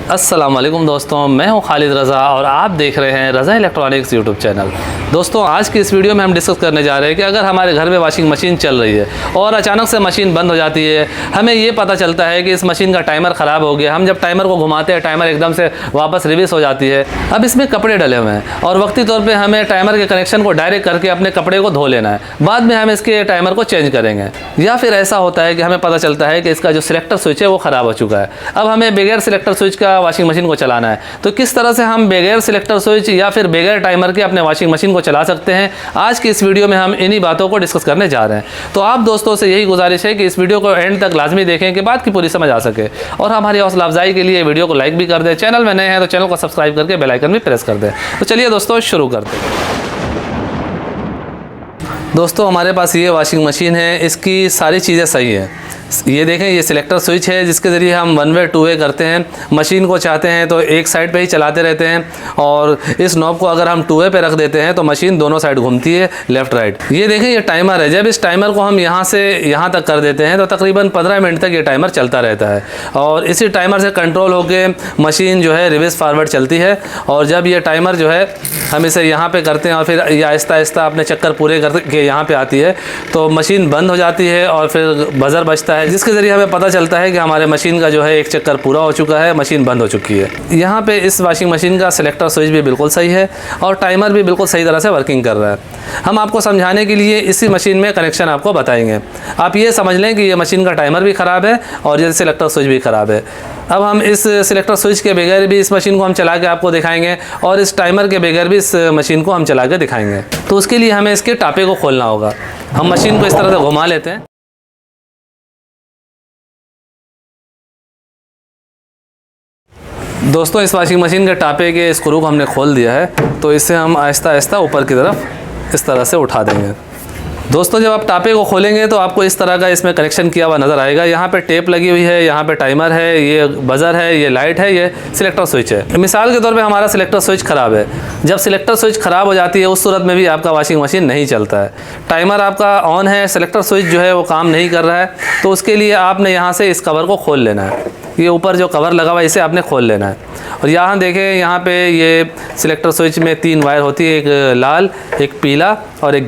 अस्सलाम वालेकुम दोस्तों, मैं हूं खालिद रज़ा और आप देख रहे हैं रज़ा इलेक्ट्रॉनिक्स यूट्यूब चैनल। दोस्तों, आज की इस वीडियो में हम डिस्कस करने जा रहे हैं कि अगर हमारे घर में वॉशिंग मशीन चल रही है और अचानक से मशीन बंद हो जाती है, हमें ये पता चलता है कि इस मशीन का टाइमर ख़राब हो गया। हम जब टाइमर को घुमाते हैं, टाइमर एकदम से वापस रिवर्स हो जाती है। अब इसमें कपड़े डले हुए हैं और वक्ती तौर पर हमें टाइमर के कनेक्शन को डायरेक्ट करके अपने कपड़े को धो लेना है, बाद में हम इसके टाइमर को चेंज करेंगे। या फिर ऐसा होता है कि हमें पता चलता है कि इसका जो सिलेक्टर स्विच है वो ख़राब हो चुका है। अब हमें बगैर सिलेक्टर स्विच का वॉशिंग मशीन को चलाना है, तो किस तरह से हम बगैर सिलेक्टर स्विच या फिर बगैर टाइमर के अपने वॉशिंग मशीन को चला सकते हैं, आज की इस वीडियो में हम इन्हीं बातों को डिस्कस करने जा रहे हैं। तो आप दोस्तों से यही गुजारिश है कि इस वीडियो को एंड तक लाजमी देखें कि बात की पूरी समझ आ सके, और हमारी हौसला अफजाई के लिए वीडियो को लाइक भी कर दें। चैनल में नए हैं तो चैनल को सब्सक्राइब करके बेल आइकन भी प्रेस कर दें। तो चलिए दोस्तों, शुरू करते हैं। दोस्तों, हमारे पास ये वॉशिंग मशीन है, इसकी सारी चीज़ें सही है। ये देखें, ये सिलेक्टर स्विच है जिसके ज़रिए हम 1 वे 2 वे करते हैं। मशीन को चाहते हैं तो एक साइड पे ही चलाते रहते हैं, और इस नॉब को अगर हम 2 वे पे रख देते हैं तो मशीन दोनों साइड घूमती है, लेफ़्ट राइट। ये देखें, ये टाइमर है। जब इस टाइमर को हम यहाँ से यहाँ तक कर देते हैं तो तकरीबन 15 मिनट तक ये टाइमर चलता रहता है, और इसी टाइमर से कंट्रोल होकर मशीन जो है रिवर्स फॉरवर्ड चलती है। और जब ये टाइमर जो है हम इसे यहाँ पर करते हैं और फिर ये आहिस्ता आहिस्ता अपने चक्कर पूरे करके यहाँ पर आती है, तो मशीन बंद हो जाती है और फिर बज़र बजता है, जिसके ज़रिए हमें पता चलता है कि हमारे मशीन का जो है एक चक्कर पूरा हो चुका है, मशीन बंद हो चुकी है। यहाँ पे इस वॉशिंग मशीन का सिलेक्टर स्विच भी बिल्कुल सही है और टाइमर भी बिल्कुल सही तरह से वर्किंग कर रहा है। हम आपको समझाने के लिए इसी मशीन में कनेक्शन आपको बताएंगे। आप ये समझ लें कि ये मशीन का टाइमर भी ख़राब है और ये सिलेक्टर स्विच भी ख़राब है। अब हम इस सिलेक्टर स्विच के बगैर भी इस मशीन को हम चला के आपको दिखाएंगे, और इस टाइमर के बगैर भी इस मशीन को हम चला के दिखाएंगे। तो उसके लिए हमें इसके टापे को खोलना होगा। हम मशीन को इस तरह से घुमा लेते हैं। दोस्तों, इस वॉशिंग मशीन के टापे के स्क्रू को हमने खोल दिया है, तो इसे हम आहिस्ता आहिस्ता ऊपर की तरफ इस तरह से उठा देंगे। दोस्तों, जब आप टापे को खोलेंगे तो आपको इस तरह का इसमें कनेक्शन किया हुआ नज़र आएगा। यहाँ पे टेप लगी हुई है, यहाँ पे टाइमर है, ये बज़र है, ये लाइट है, ये सिलेक्टर स्विच है। मिसाल के तौर पे हमारा सिलेक्टर स्विच ख़राब है। जब सिलेक्टर स्विच ख़राब हो जाती है उस सूरत में भी आपका वॉशिंग मशीन नहीं चलता है। टाइमर आपका ऑन है, सिलेक्टर स्विच जो है वो काम नहीं कर रहा है, तो उसके लिए आपने यहाँ से इस कवर को खोल लेना है। ये ऊपर जो कवर लगा हुआ है इसे आपने खोल लेना है, और यहाँ देखें, यहाँ पे ये सिलेक्टर स्विच में 3 वायर होती है, एक लाल, एक पीला और एक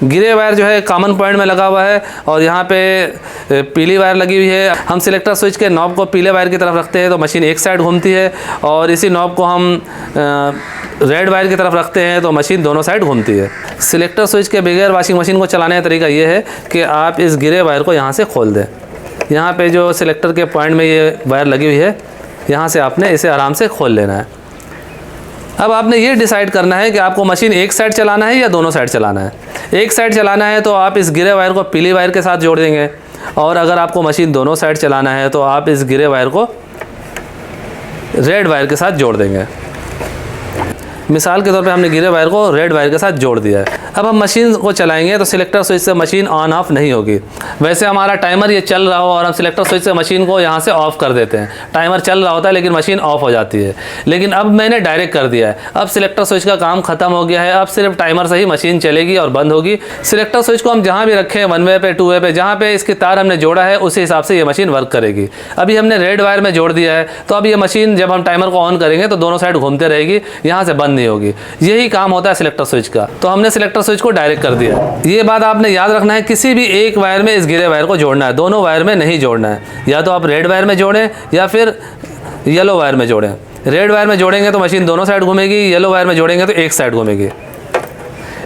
गिरे वायर जो है कॉमन पॉइंट में लगा हुआ है, और यहाँ पे पीली वायर लगी हुई है। हम सिलेक्टर स्विच के नॉब को पीले वायर की तरफ रखते हैं तो मशीन एक साइड घूमती है, और इसी नॉब को हम रेड वायर की तरफ रखते हैं तो मशीन दोनों साइड घूमती है। सिलेक्टर स्विच के बगैर वॉशिंग मशीन को चलाने का तरीका ये है कि आप इस गिरे वायर को यहाँ से खोल दें। यहाँ पे जो सिलेक्टर के पॉइंट में ये वायर लगी हुई है, यहाँ से आपने इसे आराम से खोल लेना है। अब आपने ये डिसाइड करना है कि आपको मशीन एक साइड चलाना है या दोनों साइड चलाना है। एक साइड चलाना है तो आप इस गिरे वायर को पीली वायर के साथ जोड़ देंगे, और अगर आपको मशीन दोनों साइड चलाना है तो आप इस गिरे वायर को रेड वायर के साथ जोड़ देंगे। मिसाल के तौर पे हमने गिरे वायर को रेड वायर के साथ जोड़ दिया है। अब हम मशीन को चलाएंगे तो सिलेक्टर स्विच से मशीन ऑन ऑफ नहीं होगी। वैसे हमारा टाइमर ये चल रहा हो और हम सिलेक्टर स्विच से मशीन को यहाँ से ऑफ़ कर देते हैं, टाइमर चल रहा होता है लेकिन मशीन ऑफ हो जाती है। लेकिन अब मैंने डायरेक्ट कर दिया है, अब सिलेक्टर स्विच का काम ख़त्म हो गया है। अब सिर्फ टाइमर से ही मशीन चलेगी और बंद होगी। सिलेक्टर स्विच को हम जहाँ भी रखें, 1 वे पे 2 वे पे, जहाँ पे इसकी तार हमने जोड़ा है उसी हिसाब से ये मशीन वर्क करेगी। अभी हमने रेड वायर में जोड़ दिया है, तो अब ये मशीन जब हम टाइमर को ऑन करेंगे तो दोनों साइड घूमते रहेगी, यहाँ से बंद नहीं होगी। यही काम होता है सिलेक्टर स्विच का। तो हमने सिलेक्टर स्विच को डायरेक्ट कर दिया। ये बात आपने याद रखना है, किसी भी एक वायर में इस गिरे वायर को जोड़ना है, दोनों वायर में नहीं जोड़ना है। या तो आप रेड वायर में जोड़ें या फिर येलो वायर में जोड़ें। रेड वायर में जोड़ेंगे तो मशीन दोनों साइड घूमेगी, येलो वायर में जोड़ेंगे तो एक साइड घूमेगी।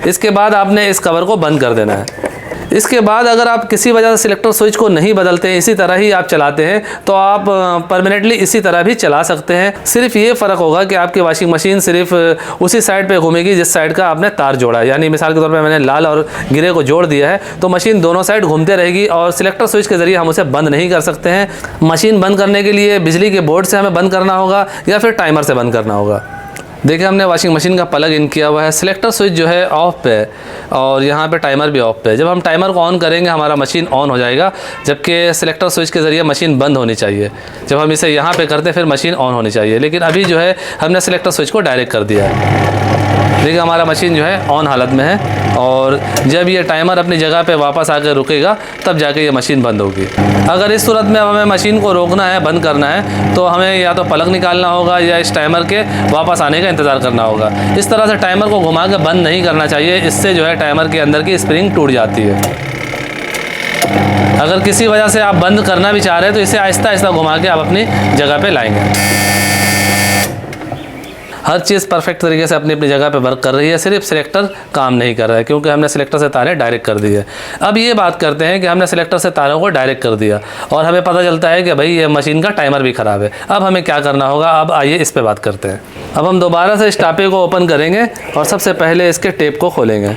इसके बाद आपने इस कवर को बंद कर देना है। इसके बाद अगर आप किसी वजह से सिलेक्टर स्विच को नहीं बदलते हैं, इसी तरह ही आप चलाते हैं, तो आप परमानेंटली इसी तरह भी चला सकते हैं। सिर्फ ये फ़र्क होगा कि आपकी वॉशिंग मशीन सिर्फ उसी साइड पे घूमेगी जिस साइड का आपने तार जोड़ा है। यानी मिसाल के तौर पे मैंने लाल और गिरे को जोड़ दिया है, तो मशीन दोनों साइड घूमते रहेगी, और सिलेक्टर स्विच के ज़रिए हम उसे बंद नहीं कर सकते हैं। मशीन बंद करने के लिए बिजली के बोर्ड से हमें बंद करना होगा या फिर टाइमर से बंद करना होगा। देखिए, हमने वॉशिंग मशीन का प्लग इन किया हुआ है। सिलेक्टर स्विच जो है ऑफ पे है और यहाँ पे टाइमर भी ऑफ पे है। जब हम टाइमर को ऑन करेंगे हमारा मशीन ऑन हो जाएगा, जबकि सिलेक्टर स्विच के ज़रिए मशीन बंद होनी चाहिए। जब हम इसे यहाँ पे करते हैं फिर मशीन ऑन होनी चाहिए, लेकिन अभी जो है हमने सिलेक्टर स्विच को डायरेक्ट कर दिया है। देखिए हमारा मशीन जो है ऑन हालत में है, और जब ये टाइमर अपनी जगह पे वापस आकर रुकेगा तब जाके ये मशीन बंद होगी। अगर इस सूरत में हमें मशीन को रोकना है, बंद करना है, तो हमें या तो प्लग निकालना होगा या इस टाइमर के वापस आने का इंतज़ार करना होगा। इस तरह से टाइमर को घुमा के बंद नहीं करना चाहिए, इससे जो है टाइमर के अंदर की स्प्रिंग टूट जाती है। अगर किसी वजह से आप बंद करना भी चाह रहे हैं तो इसे आहिस्ता आहिस्ता घुमा के आप अपनी जगह पे लाएंगे। हर चीज़ परफेक्ट तरीके से अपनी अपनी जगह पे वर्क कर रही है, सिर्फ सिलेक्टर काम नहीं कर रहा है क्योंकि हमने सिलेक्टर से तारें डायरेक्ट कर दी है। अब ये बात करते हैं कि हमने सिलेक्टर से तारों को डायरेक्ट कर दिया और हमें पता चलता है कि भाई ये मशीन का टाइमर भी ख़राब है। अब हमें क्या करना होगा, अब आइए इस पर बात करते हैं। अब हम दोबारा से इस टापे को ओपन करेंगे और सबसे पहले इसके टेप को खोलेंगे।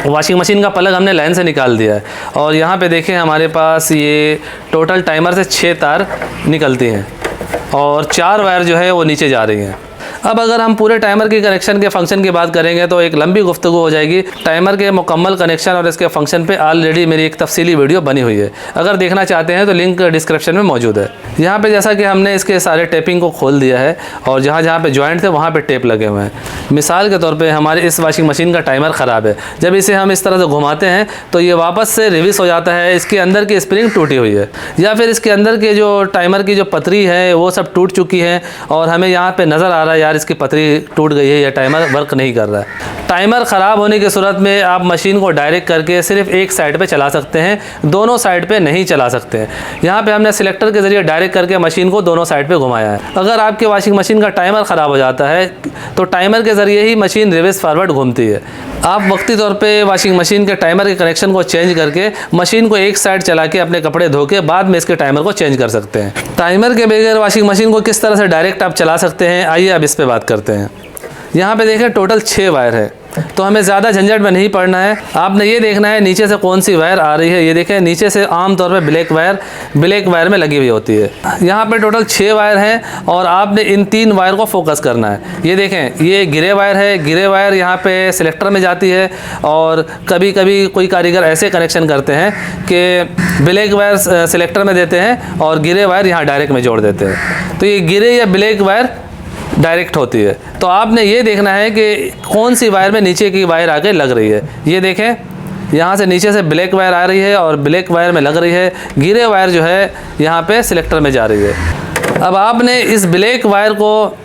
वॉशिंग मशीन का प्लग हमने लाइन से निकाल दिया है और यहाँ पे देखें हमारे पास ये टोटल टाइमर से 6 तार निकलती हैं और 4 वायर जो है वो नीचे जा रही हैं। अब अगर हम पूरे टाइमर के कनेक्शन के फंक्शन की बात करेंगे तो एक लंबी गुफ्तगू हो जाएगी। टाइमर के मुकम्मल कनेक्शन और इसके फंक्शन पे ऑलरेडी मेरी एक तफसीली वीडियो बनी हुई है, अगर देखना चाहते हैं तो लिंक डिस्क्रिप्शन में मौजूद है। यहाँ पे जैसा कि हमने इसके सारे टेपिंग को खोल दिया है और जहाँ जहाँ पे जॉइंट थे वहाँ पे टेप लगे हुए हैं। मिसाल के तौर पे हमारे इस वॉशिंग मशीन का टाइमर ख़राब है, जब इसे हम इस तरह से घुमाते हैं तो ये वापस से रिवर्स हो जाता है, इसके अंदर की स्प्रिंग टूटी हुई है या फिर इसके अंदर के जो टाइमर की जो पतरी है वो सब टूट चुकी है और हमें यहाँ पर नज़र आ रहा है यार इसकी पतरी टूट गई है या टाइमर वर्क नहीं कर रहा है। टाइमर ख़राब होने की सूरत में आप मशीन को डायरेक्ट करके सिर्फ एक साइड पे चला सकते हैं, दोनों साइड पे नहीं चला सकते हैं। यहाँ पे हमने सिलेक्टर के ज़रिए डायरेक्ट करके मशीन को दोनों साइड पे घुमाया है। अगर आपके वॉशिंग मशीन का टाइमर ख़राब हो जाता है तो टाइमर के ज़रिए ही मशीन रिवर्स फॉरवर्ड घूमती है। आप वक्ती तौर पे वॉशिंग मशीन के टाइमर के कनेक्शन को चेंज करके मशीन को एक साइड चला के अपने कपड़े धो के बाद में इसके टाइमर को चेंज कर सकते हैं। टाइमर के बगैर वॉशिंग मशीन को किस तरह से डायरेक्ट आप चला सकते हैं, आइए अब इस पर बात करते हैं। यहाँ पे देखें टोटल 6 वायर है तो हमें ज़्यादा झंझट में नहीं पड़ना है। आपने ये देखना है नीचे से कौन सी वायर आ रही है। ये देखें नीचे से आम तौर पे ब्लैक वायर में लगी हुई होती है। यहाँ पे टोटल 6 वायर हैं और आपने इन 3 वायर को फोकस करना है। ये देखें ये गिरे वायर है, गिरे वायर यहाँ पे सिलेक्टर में जाती है और कभी कभी कोई कारीगर ऐसे कनेक्शन करते हैं कि ब्लैक वायर सिलेक्टर में देते हैं और गिरे वायर यहाँ डायरेक्ट में जोड़ देते हैं। तो ये गिरे या ब्लैक वायर डायरेक्ट होती है। तो आपने ये देखना है कि कौन सी वायर में नीचे की वायर आके लग रही है। ये देखें यहाँ से नीचे से ब्लैक वायर आ रही है और ब्लैक वायर में लग रही है, गिरे वायर जो है यहाँ पे सिलेक्टर में जा रही है। अब आपने इस ब्लैक वायर को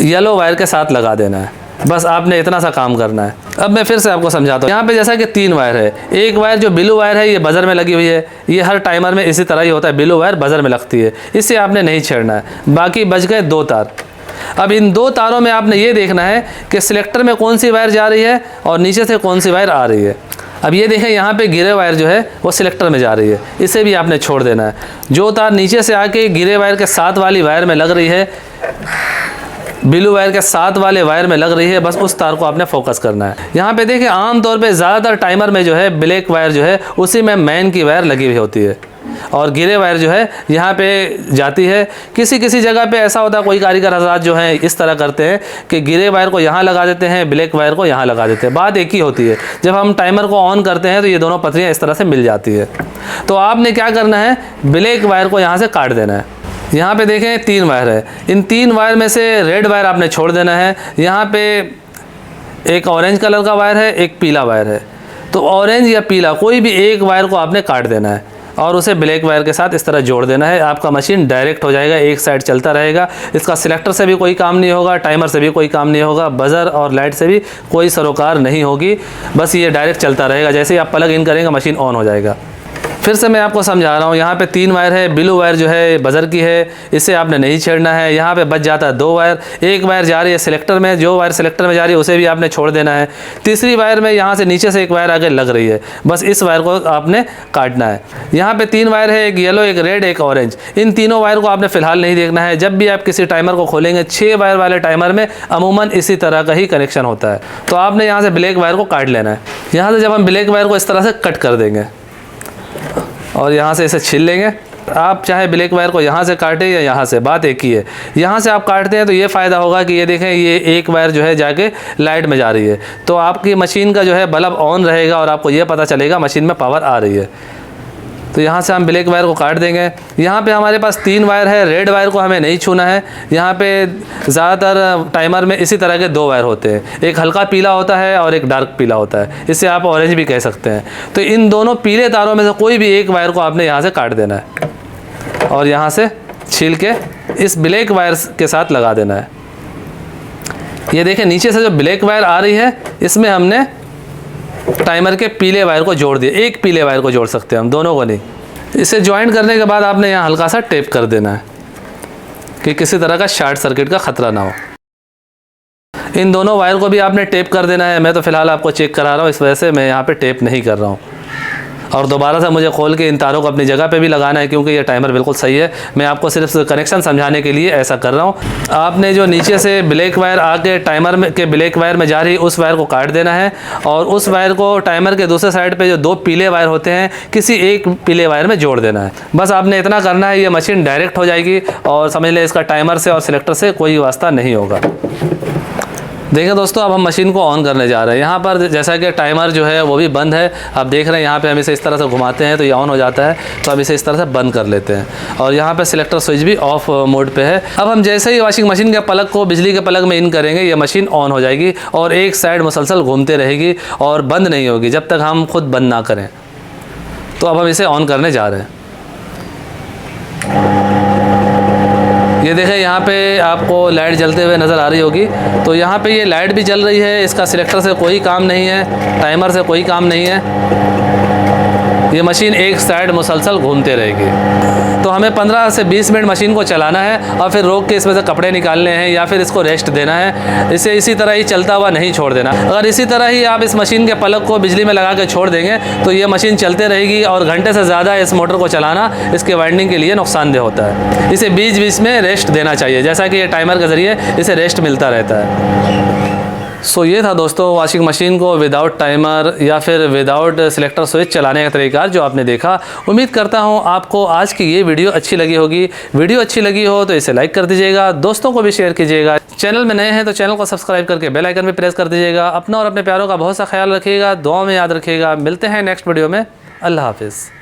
येलो वायर के साथ लगा देना है, बस आपने इतना सा काम करना है। अब मैं फिर से आपको समझाता हूँ। यहाँ पे जैसा कि 3 वायर है, एक वायर जो ब्लू वायर है ये बज़र में लगी हुई है, ये हर टाइमर में इसी तरह ही होता है, ब्लू वायर बज़र में लगती है, इससे आपने नहीं छेड़ना है। बाकी बच गए 2 तार। अब इन 2 तारों में आपने ये देखना है कि सिलेक्टर में कौन सी वायर जा रही है और नीचे से कौन सी वायर आ रही है। अब ये देखें यहाँ पे गिरे वायर जो है वो सिलेक्टर में जा रही है, इसे भी आपने छोड़ देना है। जो तार नीचे से आके गिरे वायर के साथ वाली वायर में लग रही है, ब्लू वायर के साथ वाले वायर में लग रही है, बस उस तार को आपने फोकस करना है। यहाँ पे देखिए आमतौर पे ज़्यादातर टाइमर में जो है ब्लैक वायर जो है उसी में मेन की वायर लगी हुई होती है और गिरे वायर जो है यहाँ पे जाती है। किसी किसी जगह पे ऐसा होता है, कोई कारीगर हज़रात जो हैं इस तरह करते हैं कि गिरे वायर को यहाँ लगा देते हैं, ब्लैक वायर को यहाँ लगा देते हैं। बात एक ही होती है, जब हम टाइमर को ऑन करते हैं तो ये दोनों पतरियाँ इस तरह से मिल जाती है। तो आपने क्या करना है, ब्लैक वायर को यहाँ से काट देना है। यहाँ पे देखें 3 वायर है, इन 3 वायर में से रेड वायर आपने छोड़ देना है। यहाँ पे एक ऑरेंज कलर का वायर है, एक पीला वायर है, तो ऑरेंज या पीला कोई भी एक वायर को आपने काट देना है और उसे ब्लैक वायर के साथ इस तरह जोड़ देना है। आपका मशीन डायरेक्ट हो जाएगा, एक साइड चलता रहेगा। इसका सिलेक्टर से भी कोई काम नहीं होगा, टाइमर से भी कोई काम नहीं होगा, बज़र और लाइट से भी कोई सरोकार नहीं होगी, बस ये डायरेक्ट चलता रहेगा। जैसे ही आप प्लग इन करेंगे मशीन ऑन हो जाएगा। फिर से मैं आपको समझा रहा हूँ। यहाँ पे 3 वायर है, ब्लू वायर जो है बज़र की है, इसे आपने नहीं छेड़ना है। यहाँ पे बच जाता है 2 वायर, एक वायर जा रही है सिलेक्टर में, जो वायर सिलेक्टर में जा रही है उसे भी आपने छोड़ देना है। तीसरी वायर में यहाँ से नीचे से एक वायर आगे लग रही है, बस इस वायर को आपने काटना है। यहाँ पे 3 वायर है, एक येलो, एक रेड, एक ऑरेंज। इन तीनों वायर को आपने फ़िलहाल नहीं देखना है। जब भी आप किसी टाइमर को खोलेंगे 6 वायर वाले टाइमर में अमूमन इसी तरह का ही कनेक्शन होता है। तो आपने यहाँ से ब्लैक वायर को काट लेना है। यहाँ से जब हम ब्लैक वायर को इस तरह से कट कर देंगे और यहाँ से इसे छील लेंगे। आप चाहे ब्लैक वायर को यहाँ से काटें या यहाँ से, बात एक ही है। यहाँ से आप काटते हैं तो ये फ़ायदा होगा कि ये देखें ये एक वायर जो है जाके लाइट में जा रही है, तो आपकी मशीन का जो है बल्ब ऑन रहेगा और आपको ये पता चलेगा मशीन में पावर आ रही है। तो यहाँ से हम ब्लैक वायर को काट देंगे। यहाँ पे हमारे पास 3 वायर है, रेड वायर को हमें नहीं छूना है। यहाँ पे ज़्यादातर टाइमर में इसी तरह के 2 वायर होते हैं, एक हल्का पीला होता है और एक डार्क पीला होता है, इसे आप ऑरेंज भी कह सकते हैं। तो इन दोनों पीले तारों में से कोई भी एक वायर को आपने यहाँ से काट देना है और यहाँ से छील के इस ब्लैक वायर के साथ लगा देना है। ये देखें नीचे से जो ब्लैक वायर आ रही है इसमें हमने टाइमर के पीले वायर को जोड़ दिया, एक पीले वायर को जोड़ सकते हैं हम, दोनों को नहीं। इसे ज्वाइन करने के बाद आपने यहाँ हल्का सा टेप कर देना है कि किसी तरह का शॉर्ट सर्किट का ख़तरा ना हो। इन दोनों वायर को भी आपने टेप कर देना है। मैं तो फ़िलहाल आपको चेक करा रहा हूँ, इस वजह से मैं यहाँ पे टेप नहीं कर रहा हूँ। और दोबारा से मुझे खोल के इन तारों को अपनी जगह पे भी लगाना है, क्योंकि ये टाइमर बिल्कुल सही है। मैं आपको सिर्फ कनेक्शन समझाने के लिए ऐसा कर रहा हूँ। आपने जो नीचे से ब्लैक वायर आके टाइमर में के ब्लैक वायर में जा रही उस वायर को काट देना है और उस वायर को टाइमर के दूसरे साइड पे जो 2 पीले वायर होते हैं किसी एक पीले वायर में जोड़ देना है। बस आपने इतना करना है, ये मशीन डायरेक्ट हो जाएगी और समझ लें इसका टाइमर से और सिलेक्टर से कोई वास्ता नहीं होगा। देखिए दोस्तों, अब हम मशीन को ऑन करने जा रहे हैं। यहाँ पर जैसा कि टाइमर जो है वो भी बंद है, आप देख रहे हैं यहाँ पे हम इसे इस तरह से घुमाते हैं तो ये ऑन हो जाता है। तो अब इसे इस तरह से बंद कर लेते हैं और यहाँ पे सिलेक्टर स्विच भी ऑफ मोड पे है। अब हम जैसे ही वॉशिंग मशीन के प्लग को बिजली के प्लग में इन करेंगे, ये मशीन ऑन हो जाएगी और एक साइड मुसलसल घूमते रहेगी और बंद नहीं होगी जब तक हम खुद बंद ना करें। तो अब हम इसे ऑन करने जा रहे हैं। ये देखें यहाँ पे आपको लाइट जलते हुए नज़र आ रही होगी। तो यहाँ पे ये लाइट भी जल रही है, इसका सिलेक्टर से कोई काम नहीं है, टाइमर से कोई काम नहीं है। ये मशीन एक साइड मुसलसल घूमते रहेगी। तो हमें 15 से 20 मिनट मशीन को चलाना है और फिर रोक के इसमें से कपड़े निकालने हैं या फिर इसको रेस्ट देना है। इसे इसी तरह ही चलता हुआ नहीं छोड़ देना। अगर इसी तरह ही आप इस मशीन के प्लग को बिजली में लगा के छोड़ देंगे तो ये मशीन चलते रहेगी और घंटे से ज़्यादा इस मोटर को चलाना इसके वाइंडिंग के लिए नुकसानदेह होता है। इसे बीच बीच में रेस्ट देना चाहिए, जैसा कि ये टाइमर के ज़रिए इसे रेस्ट मिलता रहता है। सो ये था दोस्तों वॉशिंग मशीन को विदाउट टाइमर या फिर विदाउट सिलेक्टर स्विच चलाने का तरीका जो आपने देखा। उम्मीद करता हूँ आपको आज की ये वीडियो अच्छी लगी होगी। वीडियो अच्छी लगी हो तो इसे लाइक कर दीजिएगा, दोस्तों को भी शेयर कीजिएगा। चैनल में नए हैं तो चैनल को सब्सक्राइब करके बेल आइकन भी प्रेस कर दीजिएगा। अपना और अपने प्यारों का बहुत सा ख्याल रखिएगा, दुआ में याद रखिएगा। मिलते हैं नेक्स्ट वीडियो में। अल्लाह हाफिज़।